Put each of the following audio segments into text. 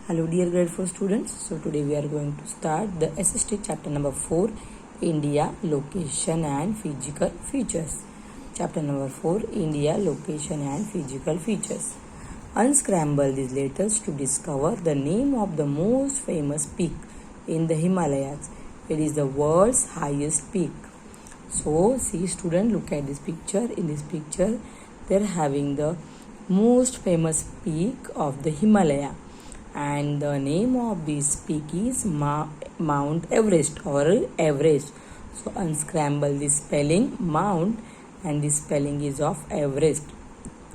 Hello dear grade 4 students. So today we are going to start the SST chapter number 4, India, Location and Physical Features. Chapter number 4, India, Location and Physical Features. Unscramble these letters to discover the name of the most famous peak in the Himalayas. It is the world's highest peak. So see student, look at this picture. In this picture they are having the most famous peak of the Himalaya. And the name of this peak is Mount Everest or Everest. So unscramble this spelling Mount, and this spelling is of Everest,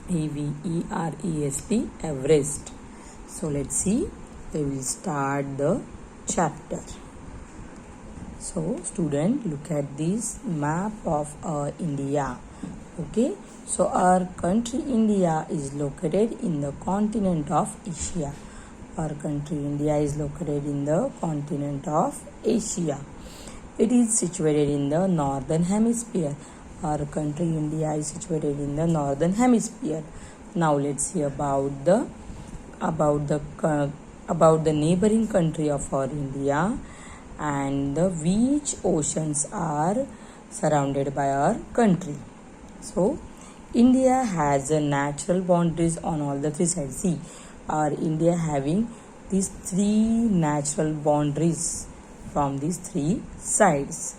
Everest, Everest. So let's see, we will start the chapter. So student, look at this map of India. Okay, so our country India is located in the continent of Asia. Our country India is located in the continent of Asia. It is situated in the northern hemisphere. Our country India is situated in the northern hemisphere. Now let's see about the neighboring country of our India and which oceans are surrounded by our country. So India has a natural boundaries on all the three sides. See, our India having these three natural boundaries from these three sides.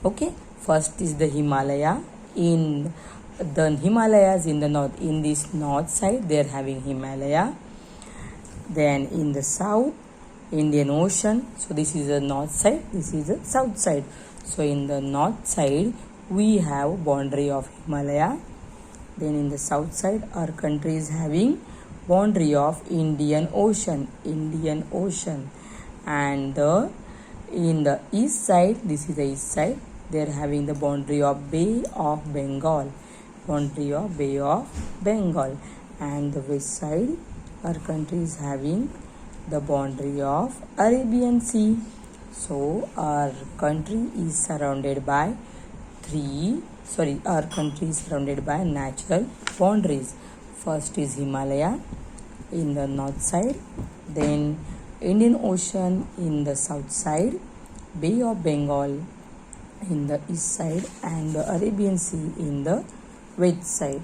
Okay, first is the Himalaya. In the Himalayas in the north, in this north side they are having Himalaya. Then in the south, Indian Ocean. So this is the north side, this is the south side. So in the north side we have boundary of Himalaya. Then in the south side our country is having boundary of Indian Ocean, and in the east side, this is the east side, they are having the boundary of Bay of Bengal, and the west side our country is having the boundary of Arabian Sea. So our country is surrounded by natural boundaries. First is Himalaya in the north side, then Indian Ocean in the south side, Bay of Bengal in the east side, and the Arabian Sea in the west side.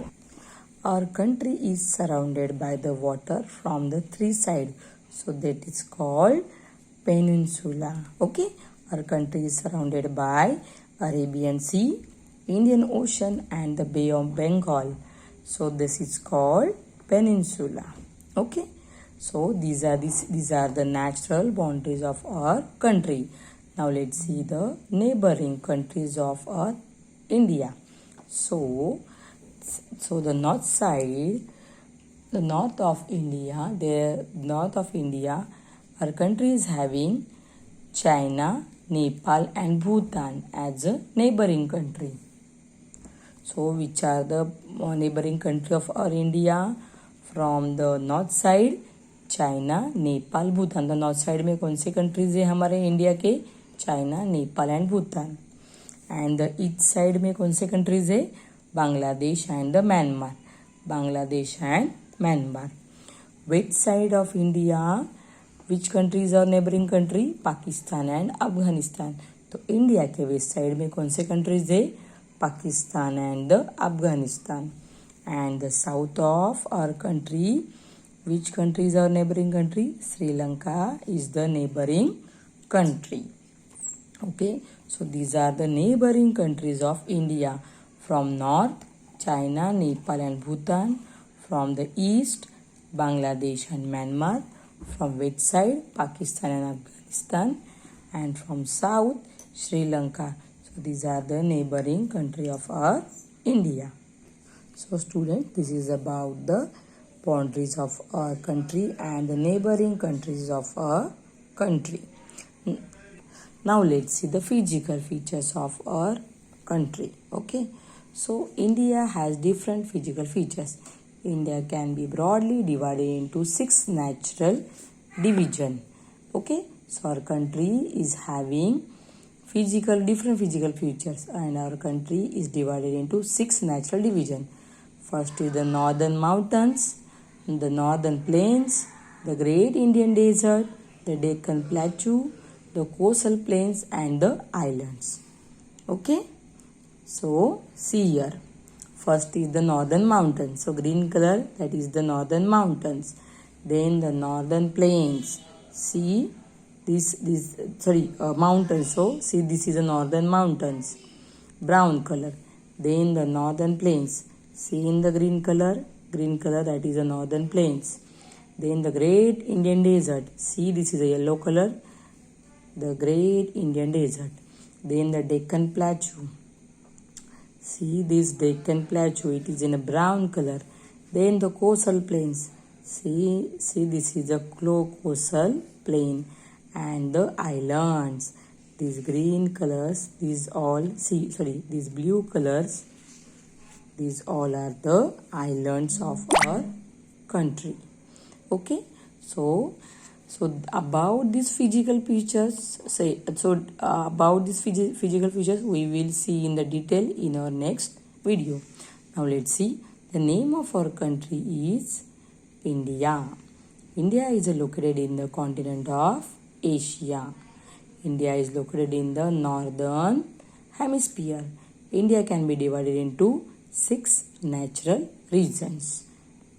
Our country is surrounded by the water from the three sides, so that is called peninsula. Okay, our country is surrounded by Arabian Sea, Indian Ocean, and the Bay of Bengal. So this is called peninsula. Okay, so these are the natural boundaries of our country. Now let's see the neighboring countries of our India. So the north side, the north of India, our country is having China, Nepal, and Bhutan as a neighboring country. So which are the neighboring country of our India? From the north side, China, Nepal, Bhutan. The north side में कौन से countries है हमारे India के? China, Nepal and Bhutan. And the east side में कौन से countries है? Bangladesh and the Myanmar. West side of India, which countries are neighboring country? Pakistan and Afghanistan. तो इंडिया के वेस्ट साइड में कौन से countries है? Pakistan and Afghanistan. And the south of our country, which country is our neighboring country? Sri Lanka is the neighboring country. Okay, so these are the neighboring countries of India. From north, China, Nepal and Bhutan. From the east, Bangladesh and Myanmar. From west side, Pakistan and Afghanistan. And from south, Sri Lanka. So these are the neighboring country of our India. So student, this is about the boundaries of our country and the neighboring countries of our country. Now let's see the physical features of our country. Okay, so India has different physical features. India can be broadly divided into 6 natural divisions. Okay, so our country is having different physical features, and our country is divided into 6 natural divisions. First is the northern mountains, the northern plains, the Great Indian Desert, the Deccan Plateau, the coastal plains and the islands. Okay, so see here. First is the northern mountains. So green color, that is the northern mountains. Then the northern plains. See mountains. So see, this is the northern mountains. Brown color. Then the northern plains. See in the green color, that is the northern plains. Then the Great Indian Desert. See, this is a yellow color, the Great Indian Desert. Then the Deccan Plateau. See this Deccan Plateau, it is in a brown color. Then the coastal plains. See this is a coastal plain. And the islands. These green colors, these blue colors, these all are the islands of our country. Okay, so about these physical features, about these physical features we will see in the detail in our next video. Now let's see. The name of our country is India. India is located in the continent of Asia. India is located in the northern hemisphere. India can be divided into 6 natural regions.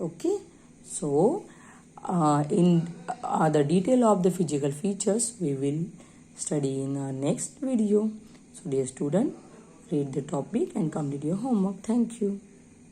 Okay, so in the detail of the physical features we will study in our next video. So dear student, read the topic and complete your homework. Thank you.